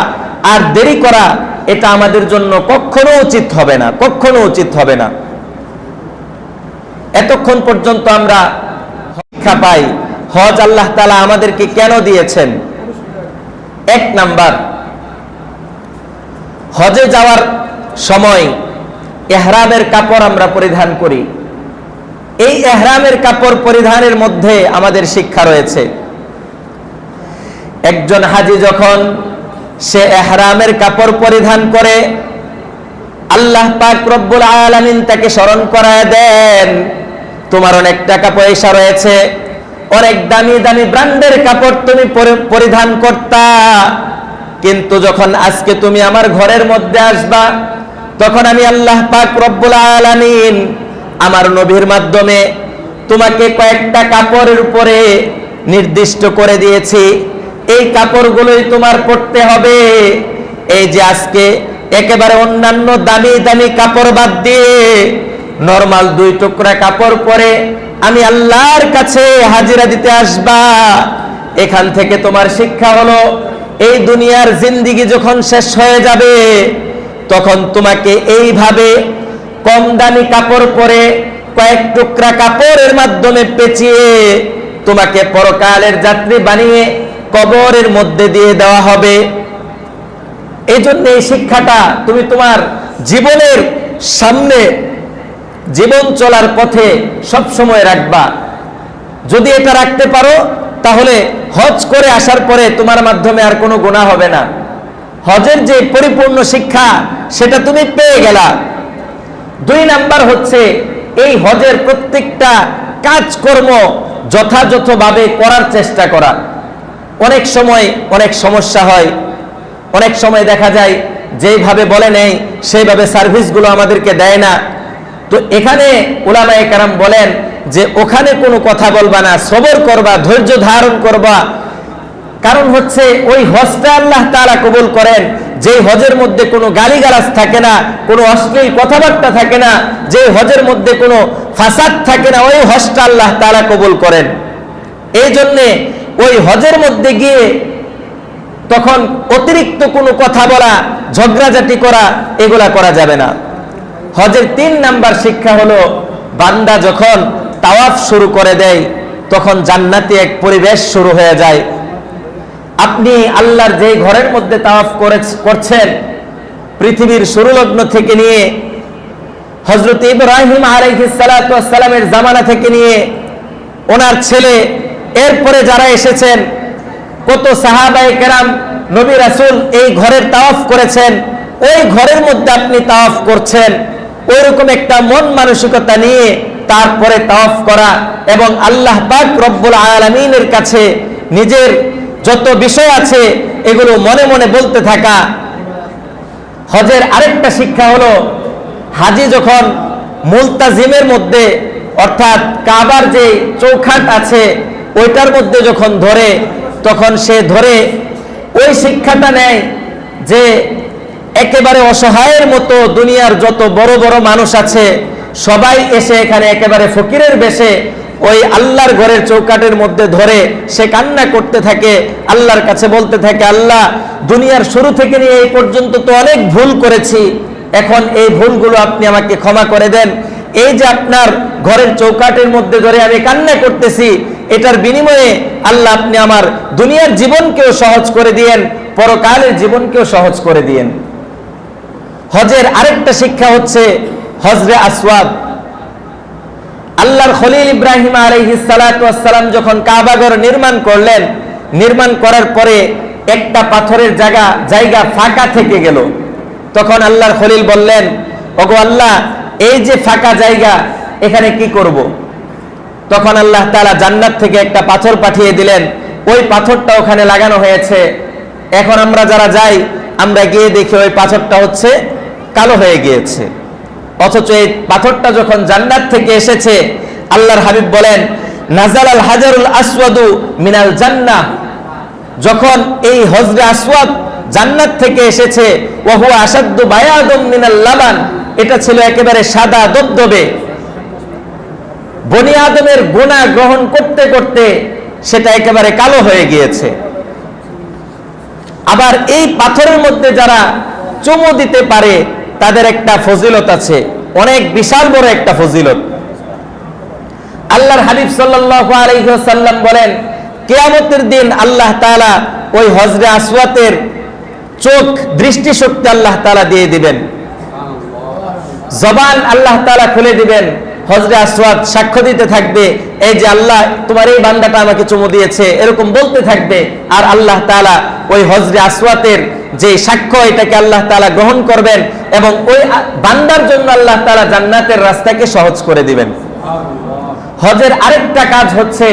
আর দেরি করা এটা আমাদের জন্য কখনো উচিত হবে না, কখনো উচিত হবে না। এতক্ষণ পর্যন্ত আমরা শিক্ষা পাই হজ আল্লাহ তাআলা আমাদেরকে কেন দিয়েছেন। এক নাম্বার, হজে যাওয়ার সময় ইহরামের কাপড় আমরা পরিধান করি। এই ইহরামের কাপড় পরিধানের মধ্যে আমাদের শিক্ষা রয়েছে। একজন হাজী যখন সে ইহরামের কাপড় পরিধান করে, আল্লাহ পাক রব্বুল আলামিন তাকে স্মরণ করায় দেন, তোমার অনেক টাকা পয়সা রয়েছে, অনেক দামি দামি ব্র্যান্ডের কাপড় তুমি পরিধান করতা, কিন্তু যখন আজকে তুমি আমার ঘরের মধ্যে আসবা, তখন আমি আল্লাহ পাক রব্বুল আলামিন আমার নবীর মাধ্যমে তোমাকে কয়েকটা কাপড়ের উপরে নির্দিষ্ট করে দিয়েছি, এই কাপড়গুলোই তোমার পরতে হবে। এই যে আজকে একেবারে অন্যান্য দামি দামি কাপড় বাদ দিয়ে নরমাল 2 টুকরা কাপড় পরে আমি আল্লাহর কাছে হাজিরা দিতে আসবা। এখান থেকে তোমার শিক্ষা হলো, এই দুনিয়ার জিন্দেগি যখন শেষ হয়ে যাবে, তখন তোমাকে এইভাবে কম দামি কাপড় পরে কয়েক টুকরা কাপড়ের মাধ্যমে পেঁচিয়ে তোমাকে পরকালের যাত্রী বানিয়ে কবরের মধ্যে দিয়ে দেওয়া হবে। এই জন্য এই শিক্ষাটা তুমি তোমার জীবনের সামনে, জীবন চলার পথে সব সময় রাখবা। যদি এটা রাখতে পারো, তাহলে হজ করে আসার পরে তোমার মাধ্যমে আর কোনো গুনাহ হবে না। হজের যে পরিপূর্ণ শিক্ষা সেটা তুমি পেয়ে গেলা। 2 নাম্বার হচ্ছে এই হজের প্রত্যেকটা কাজকর্ম যথাযথভাবে করার চেষ্টা করা। অনেক সময় অনেক সমস্যা হয়, অনেক সময় দেখা যায় যেইভাবে বলে নেই সেইভাবে সার্ভিসগুলো আমাদেরকে দেয় না। তো এখানে উলামায়ে কেরাম বলেন যে ওখানে কোনো কথা বলবা না, সবর করবা, ধৈর্য ধারণ করবা। কারণ হচ্ছে ওই হজটা আল্লাহ তাআলা কবুল করেন যে হজের মধ্যে কোনো গালিগালাজ থাকে না, কোনো অশ্লীল কথাবার্তা থাকে না, যে হজের মধ্যে কোনো ফাসাদ থাকে না, ওই হজটা আল্লাহ তাআলা কবুল করেন। এই জন্যে ওই হজের মধ্যে গিয়ে তখন অতিরিক্ত কোনো কথা বলা, ঝগড়াঝাটি করা, এগুলা করা যাবে না। হজের 3 নাম্বার শিক্ষা হলো, বান্দা যখন তাওয়াফ শুরু করে দেয়, তখন জান্নাতি এক পরিবেশ শুরু হয়ে যায়। আপনি আল্লাহর যে ঘরের মধ্যে তাওয়াফ করছেন, পৃথিবীর শুরুলগ্ন থেকে নিয়ে হযরত ইব্রাহিম আলাইহিস সালাতু ওয়াস সালামের জামানা থেকে নিয়ে ওনার ছেলে, এরপরে যারা এসেছেন, কত সাহাবায়ে কেরাম, নবী রাসূল এই ঘরের তাওয়াফ করেছেন, ওই ঘরের মধ্যে আপনি তাওয়াফ করছেন। ওইরকম একটা মন মানসিকতা নিয়ে তারপরে তাওয়াফ করা এবং আল্লাহ পাক রব্বুল আলামিনের কাছে নিজের যত বিষয় আছে এগুলো মনে মনে বলতে থাকা। হজের আরেকটা শিক্ষা হলো, হাজী যখন মুলতাজিমের মধ্যে, অর্থাৎ কাবার যে চৌখাট আছে ওইটার মধ্যে যখন ধরে, তখন সে ধরে ওই শিক্ষাটা নেয় যে একেবারে অসহায়ের মতো দুনিয়ার যত বড় বড় মানুষ আছে সবাই এসে এখানে একেবারে ফকিরের বেশে ওই আল্লাহর ঘরের চৌকাটের মধ্যে ধরে সে কান্না করতে থাকে, আল্লাহর কাছে বলতে থাকে, আল্লাহ, দুনিয়ার শুরু থেকে নিয়ে এই পর্যন্ত তো অনেক ভুল করেছি, এখন এই ভুলগুলো আপনি আমাকে ক্ষমা করে দেন। এই যে আপনার ঘরের চৌকাটের মধ্যে ধরে আমি কান্না করতেছি, এটার বিনিময়ে আল্লাহ আপনি আমার দুনিয়ার জীবনকেও সহজ করে দিয়েন, পরকালের জীবনকেও সহজ করে দিয়েন। হজের আরেকটা শিক্ষা হচ্ছে হজরে আসওয়াদ। আল্লাহর খলিল ইব্রাহিম আলাইহিস সালাতু ওয়াস সালাম যখন কাবাঘর নির্মাণ করলেন, নির্মাণ করার পরে একটা পাথরের জায়গা ফাঁকা থেকে গেল। তখন আল্লাহর খলিল বললেন, ওগো আল্লাহ, এই যে ফাঁকা জায়গা, এখানে কি করব? তখন আল্লাহ তাআলা জান্নাত থেকে একটা পাথর পাঠিয়ে দিলেন, ওই পাথরটা ওখানে লাগানো হয়েছে। এখন আমরা যারা যাই, আমরা গিয়ে দেখি ওই পাথরটা হচ্ছে কালো হয়ে গিয়েছে। অথচ এই পাথরটা যখন জান্নাত থেকে এসেছে, আল্লাহর হাবিব বলেন, নাজালাল হাজারুল আসওয়াদু মিনাল জান্নাহ, যখন এই হজরে আসওয়াদ জান্নাত থেকে এসেছে, ওয়া হুয়া আশাদ্দু বায়াদুম মিনাল লাবান, এটা ছিল একেবারে সাদা দবদবে। বনি আদমের গুনাহ গ্রহণ করতে করতে সেটা একেবারে কালো হয়ে গিয়েছে। আবার এই পাথরের মধ্যে যারা চুমু দিতে পারে তাদের একটা ফজিলত আছে, অনেক বিশাল বড় একটা ফজিলত। আল্লাহর হাবিব সাল্লাল্লাহু আলাইহি ওয়াসাল্লাম বলেন, কিয়ামতের দিন আল্লাহ তাআলা ওই হজরে আসওয়াতের চোখ, দৃষ্টিশক্তি আল্লাহ তাআলা দিয়ে দিবেন, জবান আল্লাহ তাআলা খুলে দিবেন। হজরে আসওয়াত সাক্ষ্য দিতে থাকবে, এই যে আল্লাহ তোমার এই বান্দাটা আমাকে চুমু দিয়েছে, এরকম বলতে থাকবে। আর আল্লাহ তাআলা ওই হজরে আসওয়াতের যে সাক্ষ্য, এটাকে আল্লাহ তাআলা গ্রহণ করবেন এবং ওই বান্দার জন্য আল্লাহ তাআলা জান্নাতের রাস্তাকে সহজ করে দিবেন। হজের আরেকটা কাজ হচ্ছে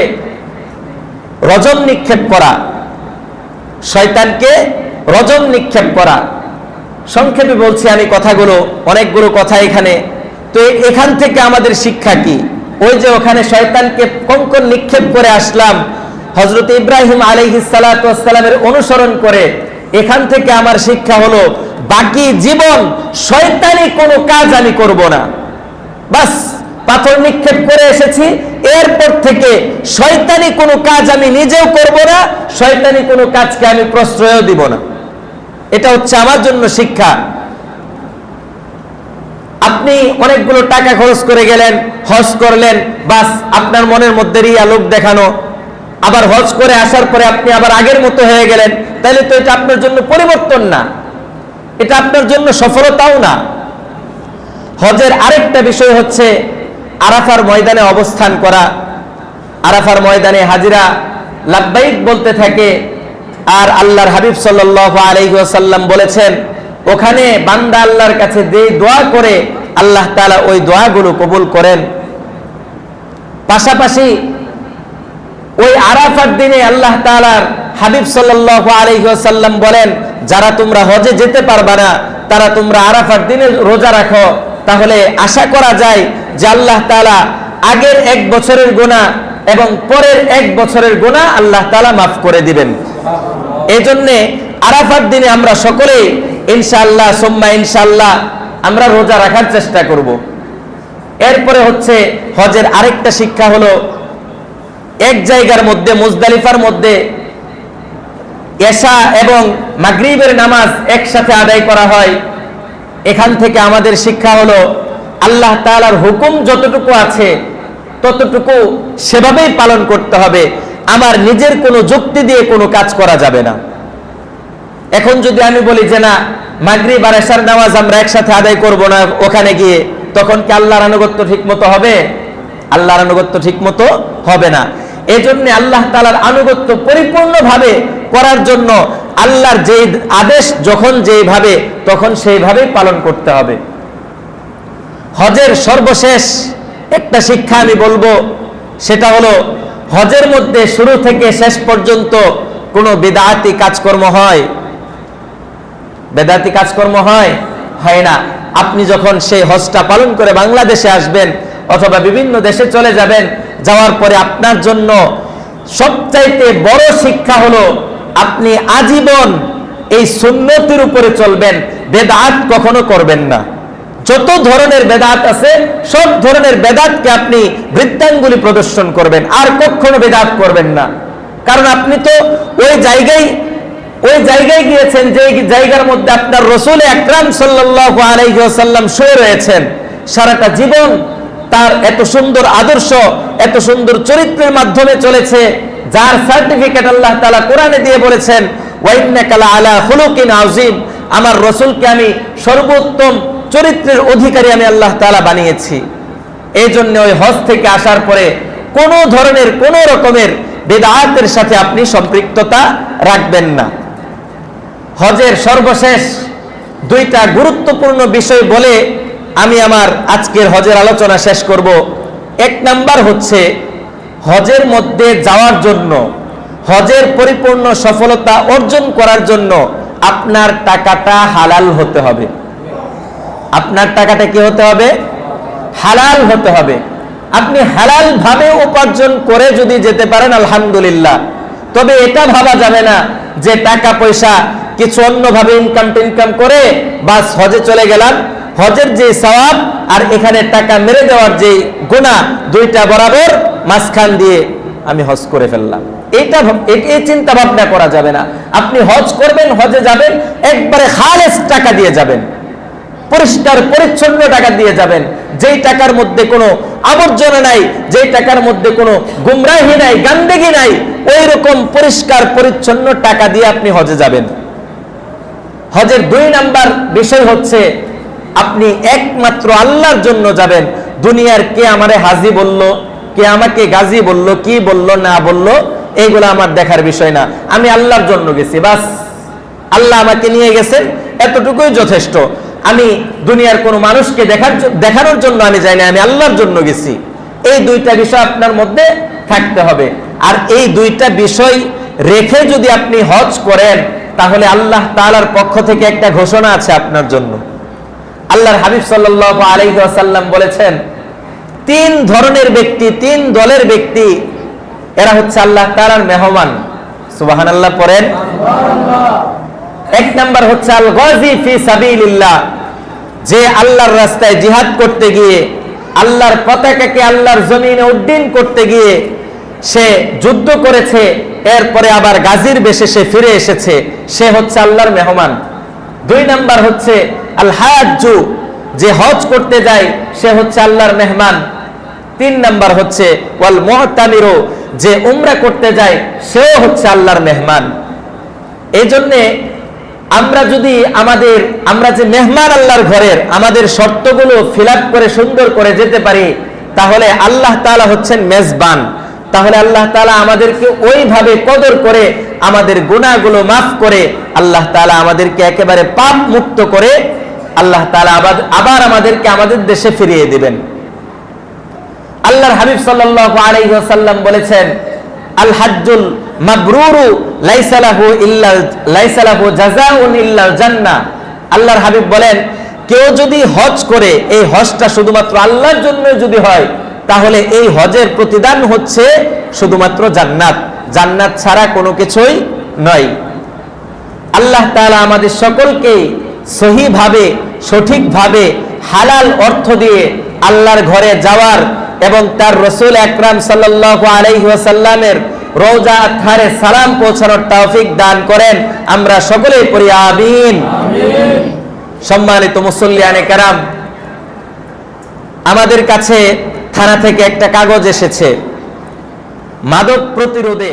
রজম নিক্ষেপ করা, শয়তানকে রজম নিক্ষেপ করা। সংক্ষেপে বলছি আমি কথাগুলো, অনেকগুলো কথা এখানে। তো এখান থেকে আমাদের শিক্ষা কি? ওই যে ওখানে শয়তানকে কঙ্কর নিক্ষেপ করে আসলাম, হযরত ইব্রাহিম আলাইহিস সালাতু ওয়াস সালামের অনুসরণ করে। এখান থেকে আমার শিক্ষা হলো, বাকি জীবন শয়তানি কোনো কাজ আমি করব না। বাস, পাথর নিক্ষেপ করে এসেছি, এরপর থেকে শয়তানি কোনো কাজ আমি নিজেও করব না, শয়তানি কোনো কাজকে আমি প্রশ্রয়ও দিব না। এটা হচ্ছে আমার জন্য শিক্ষা। আপনি অনেকগুলো টাকা খরচ করে গেলেন, হজ করলেন, বাস আপনার মনের মধ্যে রিয়া, লোক দেখানো। আবার হজ করে আসার পরে আপনি আবার আগের মতো হয়ে গেলেন, তাহলে তো এটা আপনার জন্য পরিবর্তন না, এটা আপনার জন্য সফলতাও না। হজের আরেকটা বিষয় হচ্ছে আরাফার ময়দানে অবস্থান করা। আরাফার ময়দানে হাজিরা লাব্বাইক বলতে থাকে। আর আল্লাহর হাবিব সাল্লাল্লাহু আলাইহি ওয়াসাল্লাম বলেছেন, ওখানে বান্দা আল্লাহর কাছে যে দোয়া করে আল্লাহ তাআলা ওই দোয়াগুলো কবুল করেন। পাশাপাশি ওই আরাফার দিনে আল্লাহ তাআলার হাবিব সাল্লাল্লাহু আলাইহি ওয়াসাল্লাম বলেন, যারা তোমরা হজে যেতে পারবা না তারা তোমরা আরাফার দিনে রোজা রাখো, তাহলে আশা করা যায় যে আল্লাহ তাআলা আগের 1 বছরের গুনাহ এবং পরের 1 বছরের গুনাহ আল্লাহ তাআলা মাফ করে দিবেন। এজন্য আরাফার দিনে আমরা সকলেই ইনশাআল্লাহ সুম্মা ইনশাআল্লাহ আমরা রোজা রাখার চেষ্টা করব। এরপরে হচ্ছে হজের আরেকটা শিক্ষা হলো, এক জায়গার মধ্যে মুজদালিফার মধ্যে এশা এবং মাগরিবের নামাজ একসাথে আদায় করা হয়। এখান থেকে আমাদের শিক্ষা হলো, আল্লাহ তাআলার হুকুম যতটুকু আছে ততটুকু সেভাবেই পালন করতে হবে। আমার নিজের কোনো যুক্তি দিয়ে কোনো কাজ করা যাবে না। এখন যদি আমি বলি যে না, মাগরিব আর এশার নামাজ আমরা একসাথে আদায় করব না ওখানে গিয়ে, তখন কি আল্লাহর আনুগত্য ঠিকমতো হবে? আল্লাহর আনুগত্য ঠিকমতো হবে না। এজন্য আল্লাহ তাআলার আনুগত্য পরিপূর্ণভাবে করার জন্য আল্লাহর যে আদেশ যখন যেভাবে তখন সেইভাবেই পালন করতে হবে। হজের সর্বশেষ একটা শিক্ষা আমি বলবো, সেটা হলো হজের মধ্যে শুরু থেকে শেষ পর্যন্ত কোনো বিদআতি কাজকর্ম হয়? বেদাতি কাজকর্ম হয় না। আপনি যখন সেই হজটা পালন করে বাংলাদেশে আসবেন অথবা বিভিন্ন দেশে চলে যাবেন, যাওয়ার পরে আপনার জন্য সবচাইতে বড় শিক্ষা হলো, আপনি আজীবন এই সুন্নতের উপরে চলবেন, বেদাত কখনো করবেন না। যত ধরনের বেদাত আছে সব ধরনের বেদাতকে আপনি বৃত্তাঙ্গুলি প্রদর্শন করবেন, আর কখনো বেদাত করবেন না। কারণ আপনি তো ওই জায়গায় গিয়েছেন যে জায়গার মধ্যে আপনার রাসূল আকরাম সাল্লাল্লাহু আলাইহি ওয়াসাল্লাম শুয়ে রয়েছেন। সারাটা জীবন তার এত সুন্দর আদর্শ, এত সুন্দর চরিত্রের মাধ্যমে চলেছে, যার সার্টিফিকেট আল্লাহ তাআলা কোরআনে দিয়ে বলেছেন, ওয়া ইন্নাকা লাআলা খুলুকিন আযীম। আমার রাসূলকে আমি সর্বোত্তম চরিত্রের অধিকারী আমি আল্লাহ তাআলা বানিয়েছি। এই জন্য ওই হজ থেকে আসার পরে কোনো ধরনের কোনো রকমের বিদআতের সাথে আপনি সম্পৃক্ততা রাখবেন না। হজের সর্বশেষ 2টা গুরুত্বপূর্ণ বিষয় বলে আমি আমার আজকের হজের আলোচনা শেষ করব। 1 নাম্বার হচ্ছে, হজের মধ্যে যাওয়ার জন্য, হজের পরিপূর্ণ সফলতা অর্জন করার জন্য আপনার টাকাটা হালাল হতে হবে। আপনার টাকাটা কি হতে হবে? হালাল হতে হবে। আপনি হালাল ভাবে উপার্জন করে যদি যেতে পারেন আলহামদুলিল্লাহ। তবে এটা ভাবা যাবে না যে টাকা পয়সা কিছু অন্যভাবে ইনকাম করে বাস হজে চলে গেলাম, হজের যে সওয়াব আর এখানে টাকা মেরে দেওয়ার যে গুনাহ, 2টা বরাবর মাঝখান দিয়ে আমি হজ করে ফেললাম। এই চিন্তা ভাবনা করা যাবে না। আপনি হজ করবেন, হজে যাবেন, একবারে খালেস টাকা দিয়ে যাবেন, পরিষ্কার পরিচ্ছন্ন টাকা দিয়ে যাবেন, যেই টাকার মধ্যে কোনো আবর্জনা নাই, যেই টাকার মধ্যে কোনো গুমরাহি নাই, গান্দেগি নাই, ওই রকম পরিষ্কার পরিচ্ছন্ন টাকা দিয়ে আপনি হজে যাবেন। হজের 2 নাম্বার বিষয় হচ্ছে আপনি একমাত্র আল্লাহর জন্য যাবেন। দুনিয়ার কে আমারে হাজি বলল, কে আমাকে গাজী বলল, কি বলল না বলল, এইগুলো আমার দেখার বিষয় না। আমি আল্লাহর জন্য গেছি, বাস। আল্লাহ আমাকে নিয়ে গেছেন, এতটুকুই যথেষ্ট। আমি দুনিয়ার কোনো মানুষকে দেখানোর জন্য আমি যাই না, আমি আল্লাহর জন্য গেছি। এই 2টা বিষয় আপনার মধ্যে থাকতে হবে। আর এই 2টা বিষয় রেখে যদি আপনি হজ করেন, তাহলে আল্লাহ তাআলার পক্ষ থেকে একটা ঘোষণা আছে আপনার জন্য। আল্লাহর হাবিব সাল্লাল্লাহু আলাইহি ওয়াসাল্লাম বলেছেন, 3 ধরনের ব্যক্তি, 3 দলের ব্যক্তি, এরা হচ্ছে আল্লাহ তাআলার মেহমান। সুবহানাল্লাহ পড়েন। 1 নাম্বার হচ্ছে আল গাজী ফি সাবিলিল্লাহ, যে আল্লাহর রাস্তায় জিহাদ করতে গিয়ে, আল্লাহর পতাকাকে আল্লাহর জমিনে উড্ডীন করতে গিয়ে সে যুদ্ধ করেছে, এরপরে আবার গাজীর বেশে সে ফিরে এসেছে, সে হচ্ছে আল্লাহর মেহমান। 2 নাম্বার হচ্ছে আল হাজ্জু, যে হজ করতে যায় সে হচ্ছে আল্লাহর মেহমান। 3 নাম্বার হচ্ছে ওয়াল মুহতামিরু, যে উমরা করতে যায় সেও হচ্ছে আল্লাহর মেহমান। এই জন্যে আমরা যে মেহমান আল্লাহর ঘরের, আমাদের শর্তগুলো ফিল আপ করে সুন্দর করে যেতে পারি, তাহলে আল্লাহ তাআলা হচ্ছেন মেজবান। তাহলে আল্লাহ তাআলা আমাদেরকে ওইভাবে কদর করে, আমাদের গুনাহগুলো মাফ করে, আল্লাহ তাআলা আমাদেরকে একেবারে পাপ মুক্ত করে আল্লাহ তাআলা আবার আমাদেরকে আমাদের দেশে ফিরিয়ে দিবেন। আল্লাহর হাবিব সাল্লাল্লাহু আলাইহি ওয়াসাল্লাম বলেছেন, আল হাজ্জুল মাবরুরু লাইসা লাহু জাযাউন ইল্লাল জান্নাহ। আল্লাহর হাবিব বলেন, কেউ যদি হজ করে, এই হজটা শুধুমাত্র আল্লাহর জন্য যদি হয়, তাহলে এই হজের প্রতিদান হচ্ছে শুধুমাত্র জান্নাত। জান্নাত ছাড়া কোনো কিছুই নয়। আল্লাহ তাআলা আমাদের সকলকে সহিভাবে, সঠিকভাবে, হালাল অর্থ দিয়ে আল্লাহর ঘরে যাওয়ার এবং তার রাসূল আকরাম সাল্লাল্লাহু আলাইহি ওয়াসাল্লামের রওজা আতহারে সালাম পৌঁছানোর তৌফিক দান করেন। আমরা সকলেই পড়ি আমিন। সম্মানিত মুসল্লিয়ানে কেরাম, আমাদের কাছে থানা থেকে একটা কাগজ এসেছে মাদক প্রতিরোধে